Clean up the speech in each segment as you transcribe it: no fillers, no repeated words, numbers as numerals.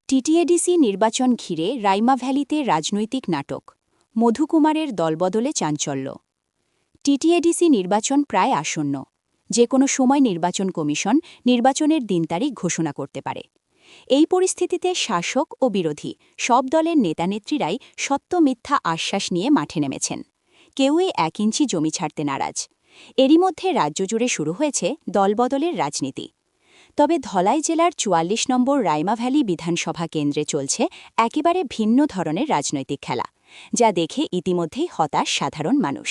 TTADC নির্বাচন ঘিরে রাইমা ভ্যালিতে রাজনৈতিক নাটক, মধুকুমারের দলবদলে চাঞ্চল্য। টিটিএডিসি নির্বাচন প্রায় আসন্ন, যে কোনো সময় নির্বাচন কমিশন নির্বাচনের দিন তারিখ ঘোষণা করতে পারে। এই পরিস্থিতিতে শাসক ও বিরোধী সব দলের নেতানেত্রীরাই সত্য মিথ্যা আশ্বাস নিয়ে মাঠে নেমেছেন। কেউই 1 ইঞ্চি জমি ছাড়তে নারাজ। এরই মধ্যে রাজ্য জুড়ে শুরু হয়েছে দলবদলের রাজনীতি। তবে ধলাই জেলার ৪৪ নম্বর রাইমা ভ্যালি বিধানসভা কেন্দ্রে চলছে একেবারে ভিন্ন ধরনের রাজনৈতিক খেলা, যা দেখে ইতিমধ্যেই হতাশ সাধারণ মানুষ।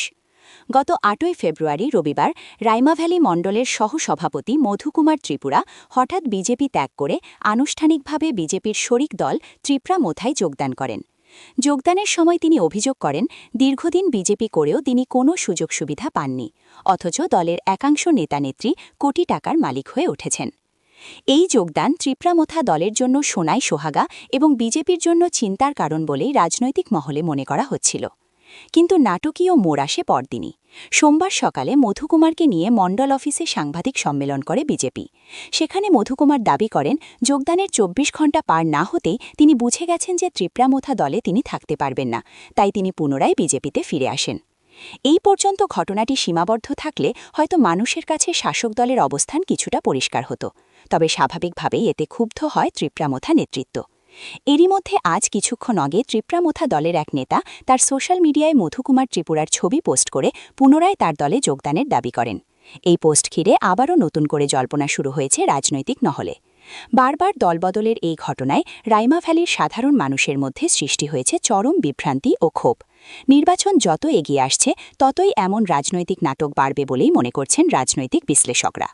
গত ৮ই ফেব্রুয়ারি রবিবার রাইমা ভ্যালি মণ্ডলের সহসভাপতি মধুকুমার ত্রিপুরা হঠাৎ বিজেপি ত্যাগ করে আনুষ্ঠানিকভাবে বিজেপির শরিক দল ত্রিপুরা মোথায় যোগদান করেন। যোগদানের সময় তিনি অভিযোগ করেন, দীর্ঘদিন বিজেপি করেও তিনি কোনো সুযোগ সুবিধা পাননি, অথচ দলের একাংশ নেতানেত্রী কোটি টাকার মালিক হয়ে উঠেছেন। এই যোগদান ত্রিপুরামোথা দলের জন্য সোনাই সোহাগা এবং বিজেপির জন্য চিন্তার কারণ বলেই রাজনৈতিক মহলে মনে করা হচ্ছিল। কিন্তু নাটকীয় মোড় আসে পরদিনই। সোমবার সকালে মধুকুমারকে নিয়ে মণ্ডল অফিসে সাংবাদিক সম্মেলন করে বিজেপি। সেখানে মধুকুমার দাবি করেন, যোগদানের ২৪ ঘণ্টা পার না হতেই তিনি বুঝে গেছেন যে ত্রিপুরামোথা দলে তিনি থাকতে পারবেন না, তাই তিনি পুনরায় বিজেপিতে ফিরে আসেন। এই পর্যন্ত ঘটনাটি সীমাবদ্ধ থাকলে হয়তো মানুষের কাছে শাসক দলের অবস্থান কিছুটা পরিষ্কার হতো। তবে স্বাভাবিকভাবেই এতে ক্ষুব্ধ হয় ত্রিপুরামোথা নেতৃত্ব। এরই মধ্যে আজ কিছুক্ষণ আগে ত্রিপুরামোথা দলের এক নেতা তার সোশ্যাল মিডিয়ায় মধুকুমার ত্রিপুরার ছবি পোস্ট করে পুনরায় তার দলে যোগদানের দাবি করেন। এই পোস্ট ঘিরে আবারও নতুন করে জল্পনা শুরু হয়েছে রাজনৈতিক মহলে। বারবার দলবদলের এই ঘটনায় রাইমা ভ্যালির সাধারণ মানুষের মধ্যে সৃষ্টি হয়েছে চরম বিভ্রান্তি ও ক্ষোভ। নির্বাচন যত এগিয়ে আসছে ততই এমন রাজনৈতিক নাটক বাড়বে বলেই মনে করছেন রাজনৈতিক বিশ্লেষকরা।